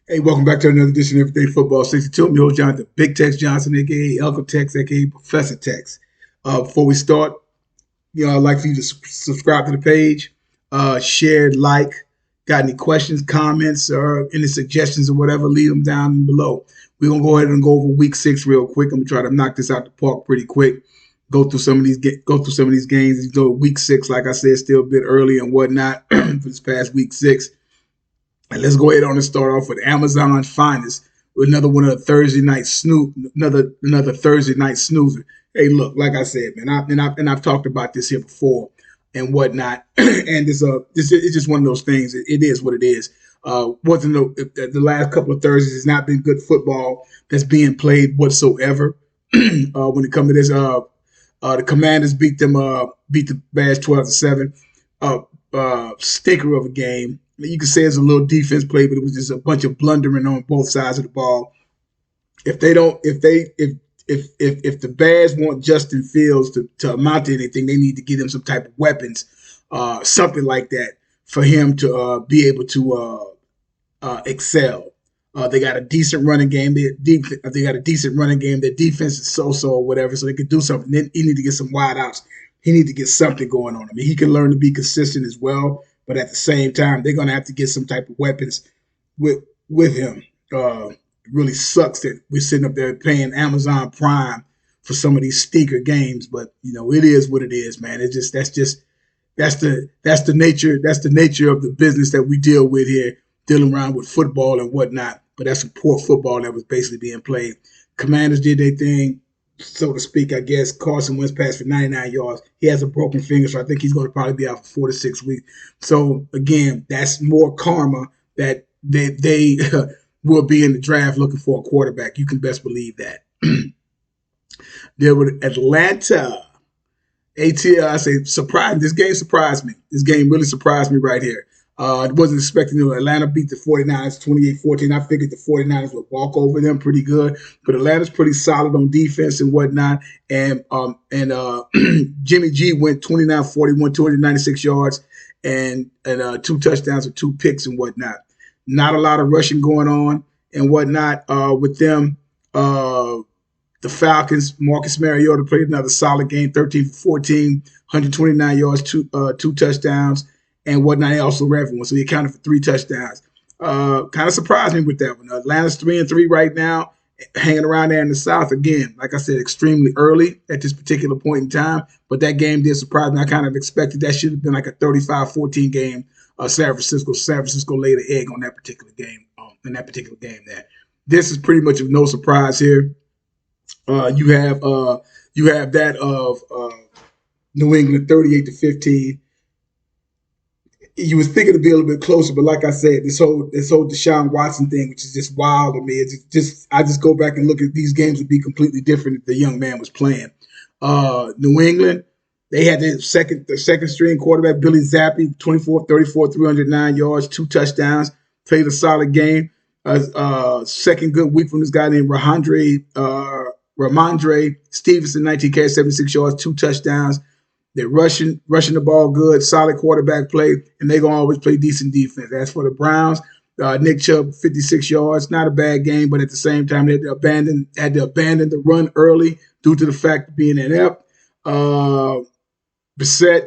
Hey, welcome back to another edition of Everyday Football 62. I'm your host, Jonathan Big Tex Johnson, aka Uncle Tex, aka Professor Tex. Before we start, I'd like for you to subscribe to the page, share, like. Got any questions, comments, or any suggestions or whatever, leave them down below. We're going to go ahead and go over week 6 real quick. I'm going to try to knock this out the park pretty quick. Go through some of these games. Go week 6, like I said, still a bit early and whatnot for this past week 6. And let's go ahead on and start off with Amazon Finest with another one of the Thursday night another Thursday night snoozer. Hey, look, like I said, man, I've talked about this here before and whatnot, and this is just one of those things. It is what it is. Wasn't the last couple of Thursdays has not been good football that's being played whatsoever. When it comes to this, the Commanders beat the Bears 12-7. Stinker of a game. You can say it's a little defense play, but it was just a bunch of blundering on both sides of the ball. If the Bears want Justin Fields to amount to anything, they need to give him some type of weapons, something like that, for him to be able to excel. They got a decent running game. They got a decent running game. Their defense is so or whatever, so they could do something. Then he need to get some wide outs. He need to get something going on. I mean, he can learn to be consistent as well, but at the same time, they're going to have to get some type of weapons with him. It really sucks that we're sitting up there paying Amazon Prime for some of these stinker games, but it is what it is, man. That's the nature of the business that we deal with here, dealing around with football and whatnot. But that's some poor football that was basically being played. Commanders did their thing, so to speak, I guess. Carson Wentz passed for 99 yards. He has a broken finger, so I think he's going to probably be out for 4 to 6 weeks. So, again, that's more karma that they will be in the draft looking for a quarterback. You can best believe that. There were Atlanta. ATL, I say, surprised. This game surprised me. This game really surprised me right here. I wasn't expecting Atlanta beat the 49ers 28-14. I figured the 49ers would walk over them pretty good, but Atlanta's pretty solid on defense and whatnot. And Jimmy G went 29-41, 296 yards, and 2 touchdowns and 2 picks and whatnot. Not a lot of rushing going on and whatnot with them. The Falcons, Marcus Mariota played another solid game, 13-14, 129 yards, 2 touchdowns, and whatnot. He also ran for one, so he accounted for 3 touchdowns. Kind of surprised me with that one. Atlanta's 3-3 right now, hanging around there in the South. Again, like I said, extremely early at this particular point in time, but that game did surprise me. I kind of expected that should have been like a 35-14 game. San Francisco laid an egg on that particular game. There, this is pretty much of no surprise here. You have that of New England 38-15. You was thinking to be a little bit closer, but like I said, this whole Deshaun Watson thing, which is just wild to me. I just go back and look at these games would be completely different if the young man was playing. New England, they had their second string quarterback, Billy Zappi, 24-34, 309 yards, 2 touchdowns, played a solid game. Second good week from this guy named Ramondre Stevenson, 19 carries, 76 yards, 2 touchdowns. They're rushing the ball good, solid quarterback play, and they're going to always play decent defense. As for the Browns, Nick Chubb, 56 yards, not a bad game, but at the same time, they had to abandon the run early due to the fact of being inept. Brissett,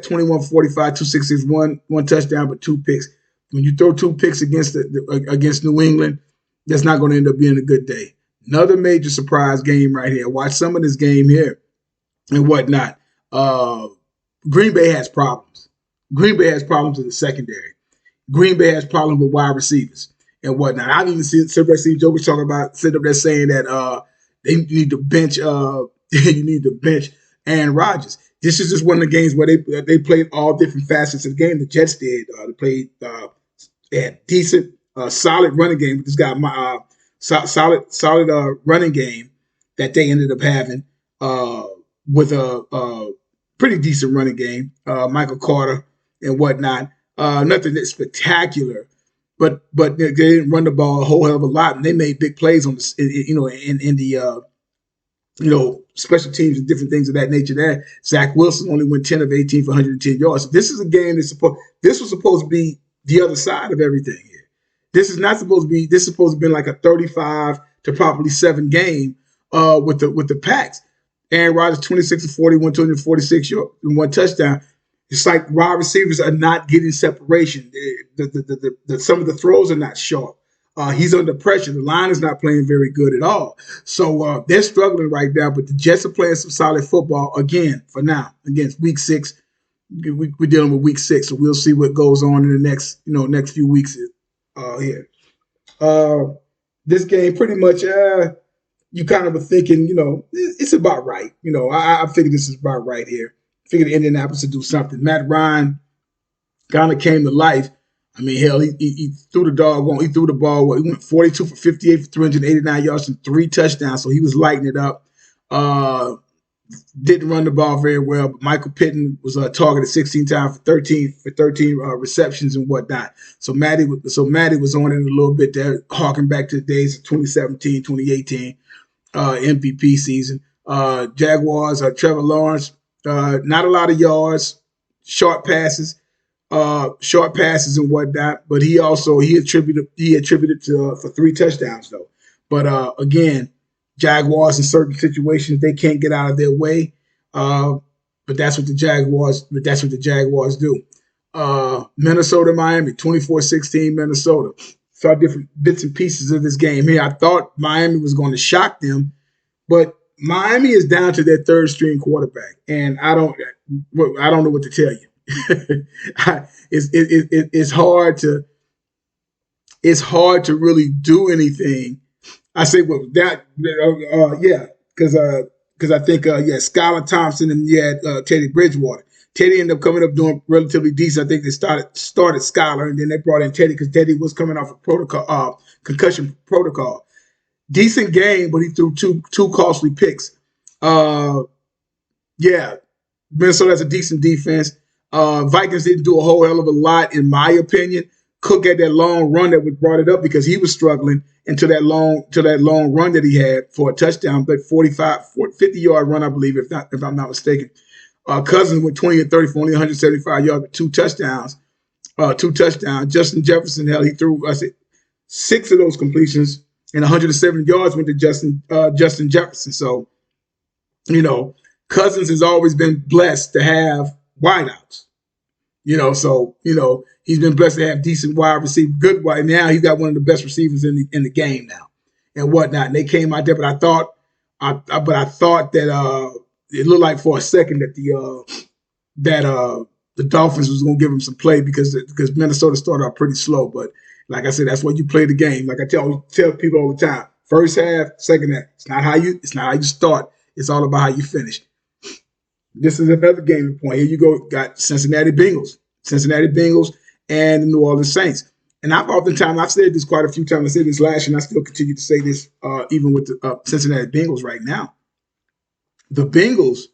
21-45, 261, 1 touchdown, but 2 picks. When you throw 2 picks against New England, that's not going to end up being a good day. Another major surprise game right here. Watch some of this game here and whatnot. Green Bay has problems. Green Bay has problems in the secondary. Green Bay has problems with wide receivers and whatnot. I've even seen Joe talking about sitting up there saying that they need to bench Aaron Rodgers. This is just one of the games where they played all different facets of the game. The Jets did. They had decent, solid running game with this guy. Solid running game that they ended up having with a pretty decent running game. Michael Carter and whatnot. Nothing that spectacular, but they didn't run the ball a whole hell of a lot, and they made big plays on the special teams and different things of that nature. There, Zach Wilson only went 10 of 18 for 110 yards. So this is a game this was supposed to be the other side of everything here. This is not supposed to be. This is supposed to be like a 35 to probably 7 game with the Packs. Aaron Rodgers 26 to 41, 246 and 1 touchdown. It's like wide receivers are not getting separation. Some of the throws are not sharp. He's under pressure. The line is not playing very good at all. So they're struggling right now. But the Jets are playing some solid football again for now. Again, week 6. We're dealing with week 6, so we'll see what goes on in the next few weeks here. This game pretty much you kind of were thinking, it's about right. I figured this is about right here. Figured Indianapolis would do something. Matt Ryan kind of came to life. I mean, hell, he threw the dog. He threw the ball. He went 42 for 58 for 389 yards and 3 touchdowns. So he was lighting it up. Didn't run the ball very well, but Michael Pittman was targeted 16 times for 13 receptions and whatnot. So Matty was on it a little bit there, harking back to the days of 2017, 2018 MVP season. Jaguars, Trevor Lawrence, not a lot of yards, short passes and whatnot. But he attributed to for 3 touchdowns though. But again, Jaguars in certain situations they can't get out of their way, but that's what the Jaguars do. Minnesota, Miami, 24-16 Minnesota. Saw different bits and pieces of this game here. I thought Miami was going to shock them, but Miami is down to their 3rd string quarterback, and I don't know what to tell you. It's hard to really do anything. I say, well, because I think, Skylar Thompson and Teddy Bridgewater. Teddy ended up coming up doing relatively decent. I think they started Skylar, and then they brought in Teddy because Teddy was coming off a concussion protocol. Decent game, but he threw two costly picks. Minnesota has a decent defense. Vikings didn't do a whole hell of a lot, in my opinion. Cook had that long run that brought it up because he was struggling into that long run that he had for a touchdown, but 50-yard run, I believe, if I'm not mistaken. Cousins went 20 and 30 for only 175 yards with 2 touchdowns. Justin Jefferson, hell, he threw 6 of those completions, and 170 yards went to Justin Jefferson. So, Cousins has always been blessed to have wideouts. He's been blessed to have decent wide receiver, good wide. Now he's got one of the best receivers in the game now, and whatnot. And they came out there, but I thought that it looked like for a second that the Dolphins was going to give him some play because Minnesota started out pretty slow. But like I said, that's why you play the game. Like I tell people all the time: first half, second half. It's not how you start. It's all about how you finish. This is another game point. Here you go. Got Cincinnati Bengals, and the New Orleans Saints. And I've said this quite a few times. I said this last year, and I still continue to say this even with the Cincinnati Bengals right now. The Bengals,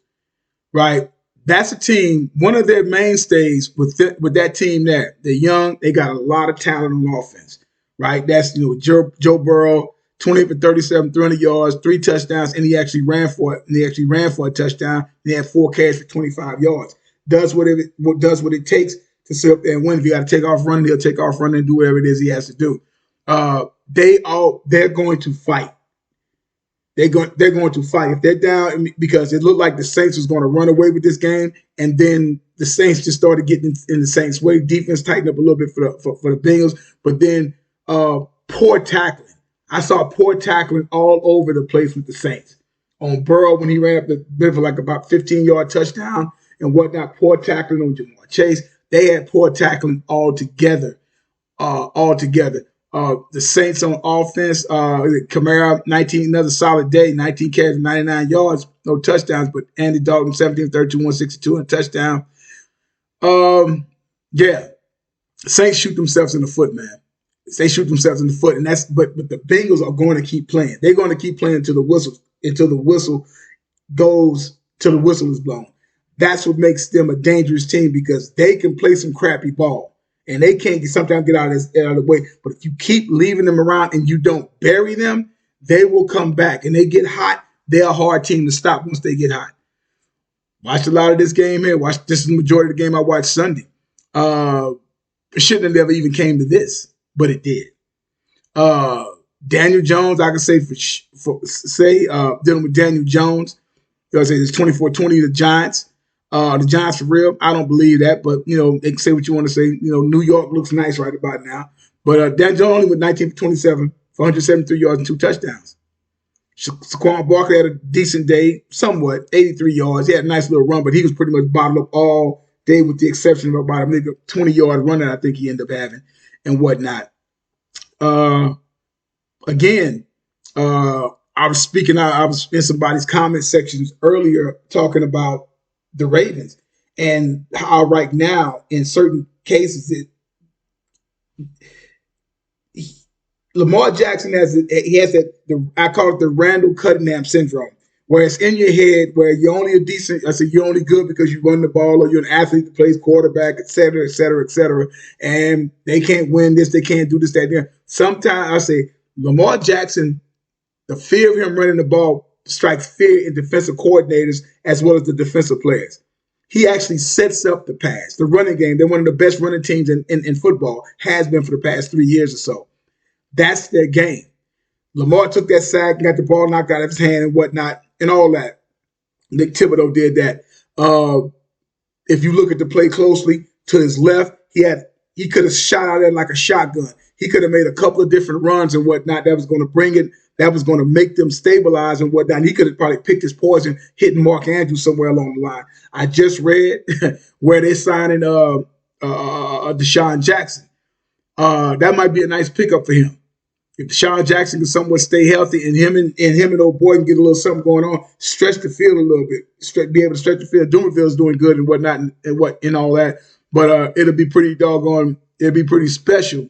right? That's a team. One of their mainstays with that team there. They're young. They got a lot of talent on offense, right? That's Joe Burrow, 20 for 37, 300 yards, 3 touchdowns, and he actually ran for it. And he actually ran for a touchdown. He had 4 carries for 25 yards. Does what it takes to sit up there and win. If you got to take off running, he'll take off running and do whatever it is he has to do. They're going to fight. They're going to fight. If they're down, because it looked like the Saints was going to run away with this game, and then the Saints just started getting in the Saints' way. Defense tightened up a little bit for the Bengals, but then poor tackling. I saw poor tackling all over the place with the Saints. On Burrow when he ran up the bit for like about 15-yard touchdown and whatnot, poor tackling on Jamar Chase. They had poor tackling altogether. The Saints on offense, Kamara, another solid day, 19 carries, 99 yards, no touchdowns, but Andy Dalton, 17, 32, 162, and a touchdown. Saints shoot themselves in the foot, man. They shoot themselves in the foot, and but the Bengals are going to keep playing. They're going to keep playing until the whistle is blown. That's what makes them a dangerous team because they can play some crappy ball. And they can't sometimes get out of the way. But if you keep leaving them around and you don't bury them, they will come back. And they get hot. They're a hard team to stop once they get hot. Watched a lot of this game here. This is the majority of the game I watched Sunday. It shouldn't have ever even came to this, but it did. Uh, Daniel Jones, I can say dealing with Daniel Jones. I say it's 24-20 the Giants. The Giants for real. I don't believe that, but they can say what you want to say. New York looks nice right about now. But Dan Jones only with 19 for 27 for 173 yards and 2 touchdowns. Saquon Barkley had a decent day, somewhat, 83 yards. He had a nice little run, but he was pretty much bottled up all day with the exception of about a 20-yard run that I think he ended up having and whatnot. Again, I was in somebody's comment sections earlier talking about the Ravens and how right now in certain cases Lamar Jackson has that I call it the Randall Cunningham syndrome, where it's in your head where you're only you're only good because you run the ball or you're an athlete that plays quarterback, et cetera, et cetera, et cetera, and they can't win this, they can't do this, that, and that. Sometimes I say Lamar Jackson, the fear of him running the ball strikes fear in defensive coordinators as well as the defensive players. He actually sets up the pass, the running game. They're one of the best running teams in football, has been for the past 3 years or so. That's their game. Lamar took that sack, got the ball knocked out of his hand and whatnot, and all that. Nick Thibodeau did that. If you look at the play closely, to his left, he could have shot out there like a shotgun. He could have made a couple of different runs and whatnot that was going to bring it, that was going to make them stabilize and whatnot. And he could have probably picked his poison, hitting Mark Andrews somewhere along the line. I just read where they're signing Deshaun Jackson. That might be a nice pickup for him. If Deshaun Jackson can somewhat stay healthy and him and old boy can get a little something going on, stretch the field a little bit, be able to stretch the field. Doomfield's doing good and whatnot and all that. But it'll be pretty doggone. It'll be pretty special.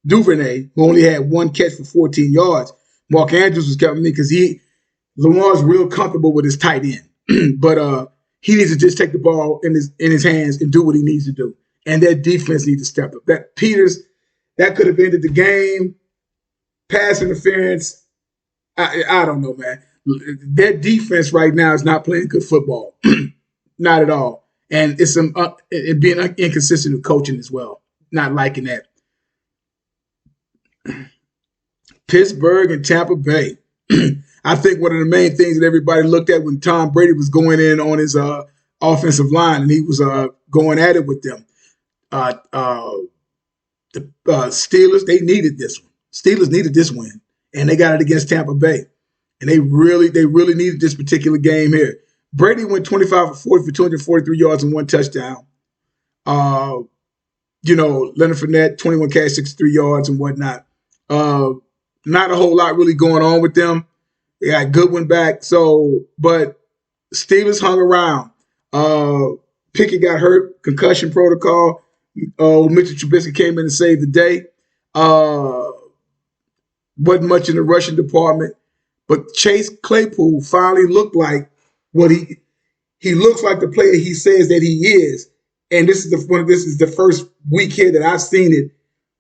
Duvernay, who only had 1 catch for 14 yards. Mark Andrews was counting me because Lamar's real comfortable with his tight end, but he needs to just take the ball in his hands and do what he needs to do. And that defense needs to step up. That Peters, that could have ended the game. Pass interference. I don't know, man. Their defense right now is not playing good football. Not at all. And it's it being inconsistent with coaching as well. Not liking that. Pittsburgh and Tampa Bay. I think one of the main things that everybody looked at when Tom Brady was going in on his offensive line and he was going at it with them. The Steelers, they needed this one. Steelers needed this win, and they got it against Tampa Bay. And they really needed this particular game here. Brady went 25 for 40 for 243 yards and 1 touchdown. Leonard Fournette, 21 catch, 63 yards and whatnot. Not a whole lot really going on with them. They got Goodwin back. But Steelers hung around. Pickett got hurt, concussion protocol. Mitchell Trubisky came in and saved the day. Wasn't much in the rushing department. But Chase Claypool finally looked like what he looks like the player he says that he is. And this is the first week here that I've seen it,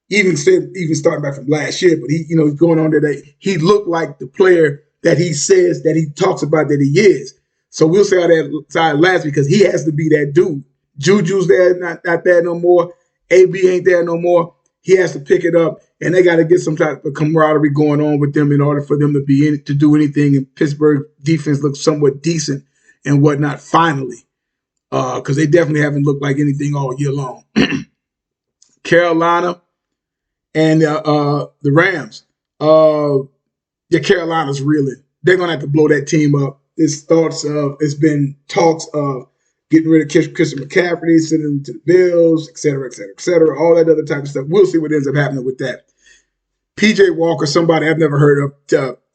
even starting back from last year. But he's going on there. He looked like the player that he says that he talks about that he is. So we'll see how that side lasts because he has to be that dude. Juju's there, not there no more. AB ain't there no more. He has to pick it up, and they got to get some type of camaraderie going on with them in order for them to do anything. And Pittsburgh defense looks somewhat decent and whatnot finally, because they definitely haven't looked like anything all year long. Carolina and the Rams. Carolina's reeling. They're gonna have to blow that team up. It's been talks of getting rid of Christian McCaffrey, sending him to the Bills, et cetera, et cetera, et cetera, all that other type of stuff. We'll see what ends up happening with that. P.J. Walker, somebody I've never heard of,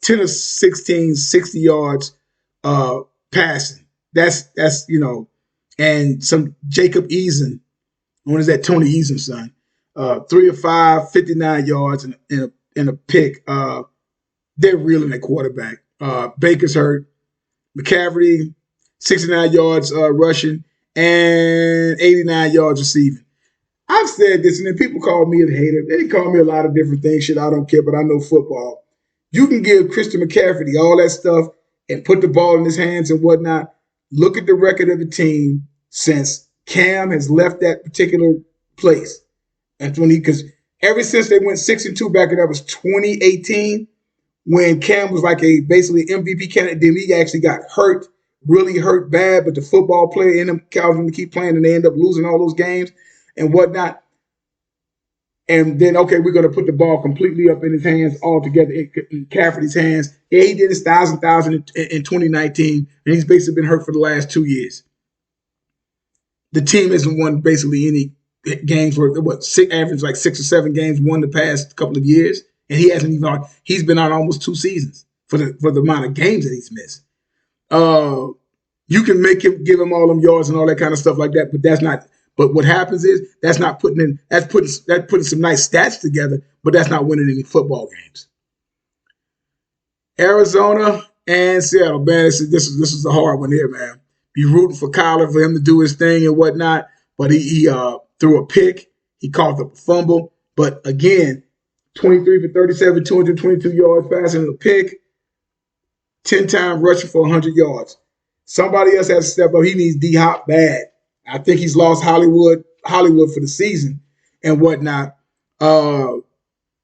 10 of 16, 60 yards passing. That's and some Jacob Eason. What is that? Tony Eason's son. 3 of 5, 59 yards and a pick. They're reeling at quarterback. Baker's hurt. McCaffrey, 69 yards rushing and 89 yards receiving. I've said this, and then people call me a hater. They call me a lot of different things. Shit, I don't care, but I know football. You can give Christian McCaffrey all that stuff and put the ball in his hands and whatnot. Look at the record of the team since Cam has left that particular place. And because ever since they went 6-2 back in that was 2018, when Cam was like a basically MVP candidate, then he actually got hurt, really hurt bad, but the football player in him caused him to keep playing, and they end up losing all those games and whatnot. And then, okay, we're going to put the ball completely up in his hands altogether, in Cafferty's hands. Yeah, he did his thousand in 2019, and he's basically been hurt for the last 2 years. The team hasn't won basically any games for average like 6 or 7 games won the past couple of years, and he hasn't even. He's been out almost 2 seasons for the amount of games that he's missed. You can give him all them yards and all that kind of stuff like that, but that's not. But what happens is that's putting some nice stats together, but that's not winning any football games. Arizona and Seattle, man, this is a hard one here, man. Be rooting for Kyler for him to do his thing and whatnot, but he threw a pick, he coughed up a fumble, but again, 23 for 37, 222 yards passing a pick, 10 times rushing for 100 yards. Somebody else has to step up. He needs D-Hop bad. I think he's lost Hollywood for the season and whatnot.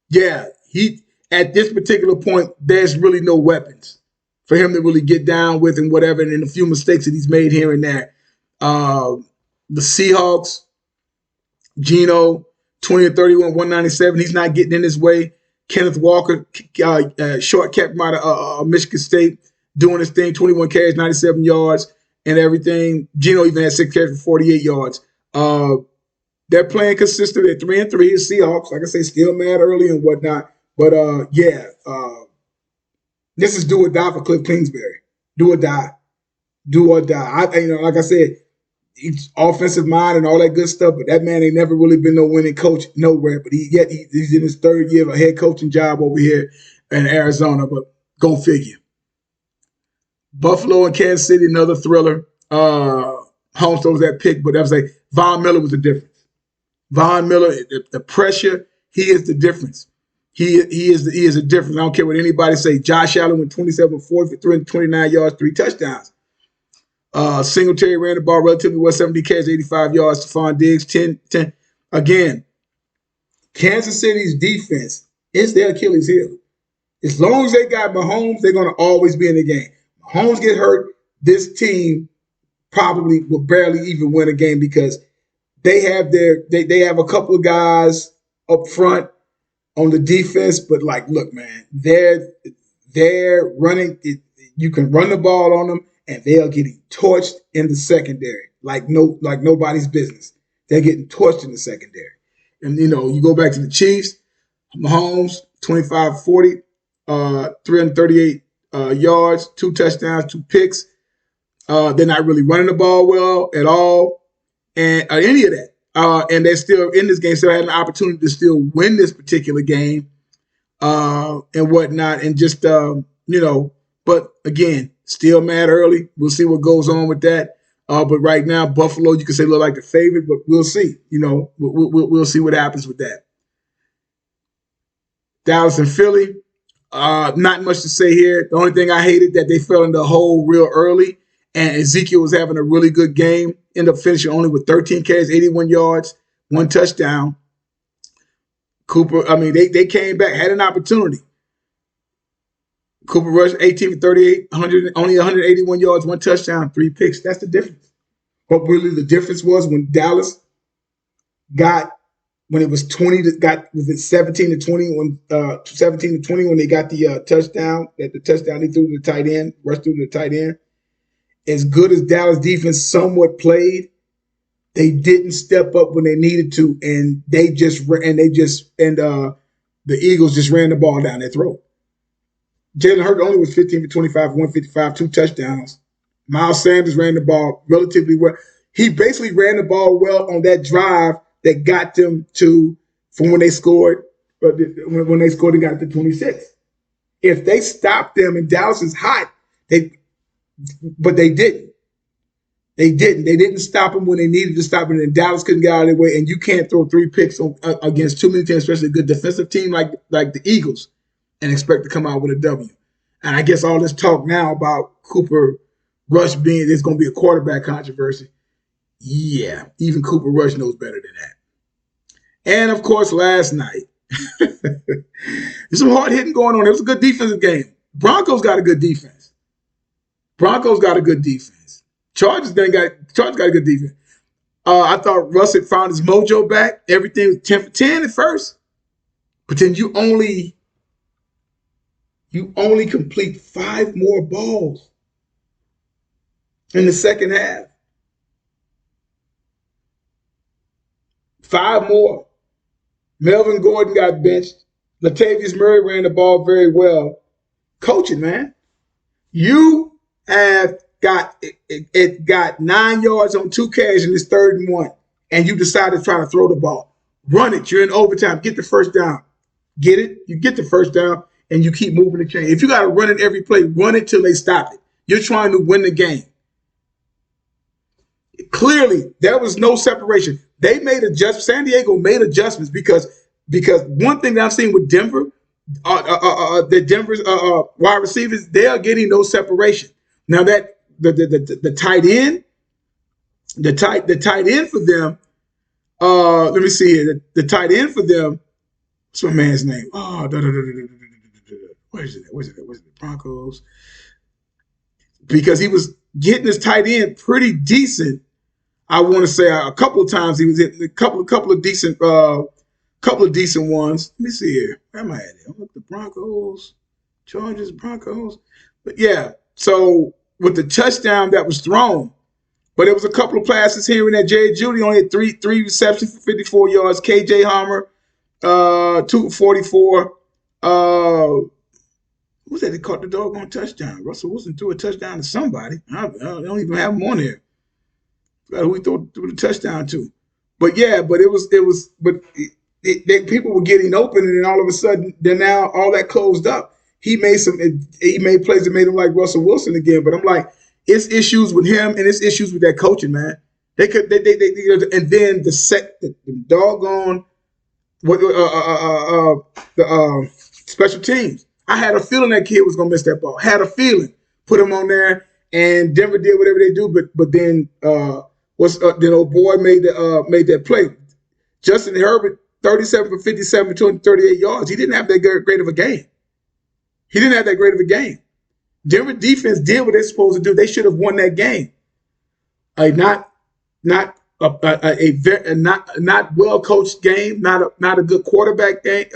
He at this particular point, there's really no weapons for him to really get down with and whatever. And in a few mistakes that he's made here and there. The Seahawks, Geno, 20 and 31, 197. He's not getting in his way. Kenneth Walker, short kept out of Michigan State, doing his thing, 21 carries, 97 yards. And everything. Geno even had 6 carries for 48 yards. They're playing consistent at 3-3. The Seahawks, like I say, still mad early and whatnot. But this is do or die for Cliff Kingsbury. Do or die. Do or die. Like I said, he's offensive mind and all that good stuff. But that man ain't never really been no winning coach nowhere. But he's in his 3rd year of a head coaching job over here in Arizona. But go figure. Buffalo and Kansas City, another thriller. Holmes throws that pick, but I was like, Von Miller was the difference. Von Miller, the pressure, he is the difference. He is a difference. I don't care what anybody say. Josh Allen went 27-40 for 329 yards, 3 touchdowns. Singletary ran the ball relatively well, 70 carries, 85 yards. Stephon Diggs, 10. Again, Kansas City's defense is their Achilles heel. As long as they got Mahomes, they're going to always be in the game. Mahomes get hurt, this team probably will barely even win a game because they have they have a couple of guys up front on the defense, but like, look, man, they're running. You can run the ball on them, and they are getting torched in the secondary like nobody's business. They're getting torched in the secondary, and you go back to the Chiefs, Mahomes 25-40, 338. Yards, 2 touchdowns, 2 picks. They're not really running the ball well at all, and any of that. And they're still in this game, still had an opportunity to still win this particular game, and whatnot. And just but again, still mad early. We'll see what goes on with that. But right now, Buffalo, you can say look like the favorite, but we'll see. We'll see what happens with that. Dallas and Philly. Not much to say here. The only thing I hated that they fell in the hole real early, and Ezekiel was having a really good game. Ended up finishing only with 13 carries, 81 yards, 1 touchdown. Cooper, they came back, had an opportunity. Cooper rushed 18 for 38, only 181 yards, 1 touchdown, 3 picks. That's the difference. But really, the difference was when Dallas when it was 17-20 when 17-20 when they got the touchdown they threw to the tight end, rushed through to the tight end. As good as Dallas defense somewhat played, they didn't step up when they needed to, and the Eagles just ran the ball down their throat. Jalen Hurts only was 15 for 25, 155, 2 touchdowns. Miles Sanders ran the ball relatively well. He basically ran the ball well on that drive that got them from when they scored. When they scored, they got to 26. If they stopped them, and Dallas is hot, but they didn't. They didn't stop them when they needed to stop them, and Dallas couldn't get out of their way. And you can't throw 3 picks against too many teams, especially a good defensive team like the Eagles, and expect to come out with a W. And I guess all this talk now about Cooper Rush there's going to be a quarterback controversy. Yeah, even Cooper Rush knows better than that. And of course, last night, there's some hard hitting going on. It was a good defensive game. Broncos got a good defense. Broncos got a good defense. Chargers got a good defense. I thought Russ had found his mojo back. Everything was 10 for 10 at first. But then you only complete 5 more balls in the second half. 5 more. Melvin Gordon got benched. Latavius Murray ran the ball very well. Coaching, man. You have got 9 yards on 2 carries in this 3rd and 1, and you decide to try to throw the ball. Run it. You're in overtime. Get the first down. Get it? You get the first down, and you keep moving the chain. If you got to run it every play, run it till they stop it. You're trying to win the game. Clearly, there was no separation. They made adjustments. San Diego made adjustments because one thing that I'm seeing with Denver, the Denver's wide receivers, they are getting no separation. Now that the tight end, the tight end for them, let me see here. The tight end for them, what's my man's name? Oh, where's it? Where's it? Broncos. Because he was getting his tight end pretty decent. I want to say a couple of times he was hitting a couple of decent ones. Let me see here. Where am I at? I'm looking at the Broncos, Chargers, Broncos. But yeah, so with the touchdown that was thrown, but it was a couple of passes here and there. Jerry Jeudy only had three receptions for 54 yards. KJ Hammer, 244. Who was that? They caught the doggone touchdown. Russell Wilson threw a touchdown to somebody. I don't even have him on here. Forgot who he threw the touchdown to. But yeah, but people were getting open, and then all of a sudden, then now all that closed up. He made plays that made him like Russell Wilson again. But I'm like, it's issues with him and it's issues with that coaching, man. And then the doggone the special teams. I had a feeling that kid was gonna miss that ball. Had a feeling. Put him on there, and Denver did whatever they do. But then then old boy made that play. Justin Herbert, 37 for 57 for 238 yards. He didn't have that great of a game. Denver defense did what they're supposed to do. They should have won that game. Not well coached game, not a good quarterback game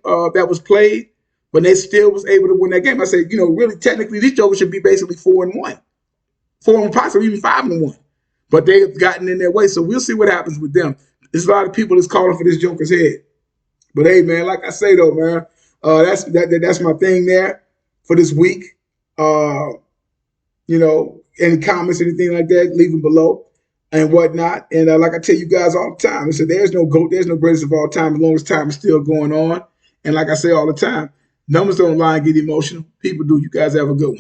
that was played, but they still was able to win that game. I said, really technically these jokers should be basically 4-1, 4 and possibly even 5-1, but they've gotten in their way. So we'll see what happens with them. There's a lot of people that's calling for this joker's head, but hey, man, like I say though, man, that's my thing there for this week. Any comments, anything like that, leave them below and whatnot. And like I tell you guys all the time, I said there's no GOAT, there's no greatest of all time as long as time is still going on. And like I say all the time, numbers don't lie and get emotional. People do. You guys have a good one.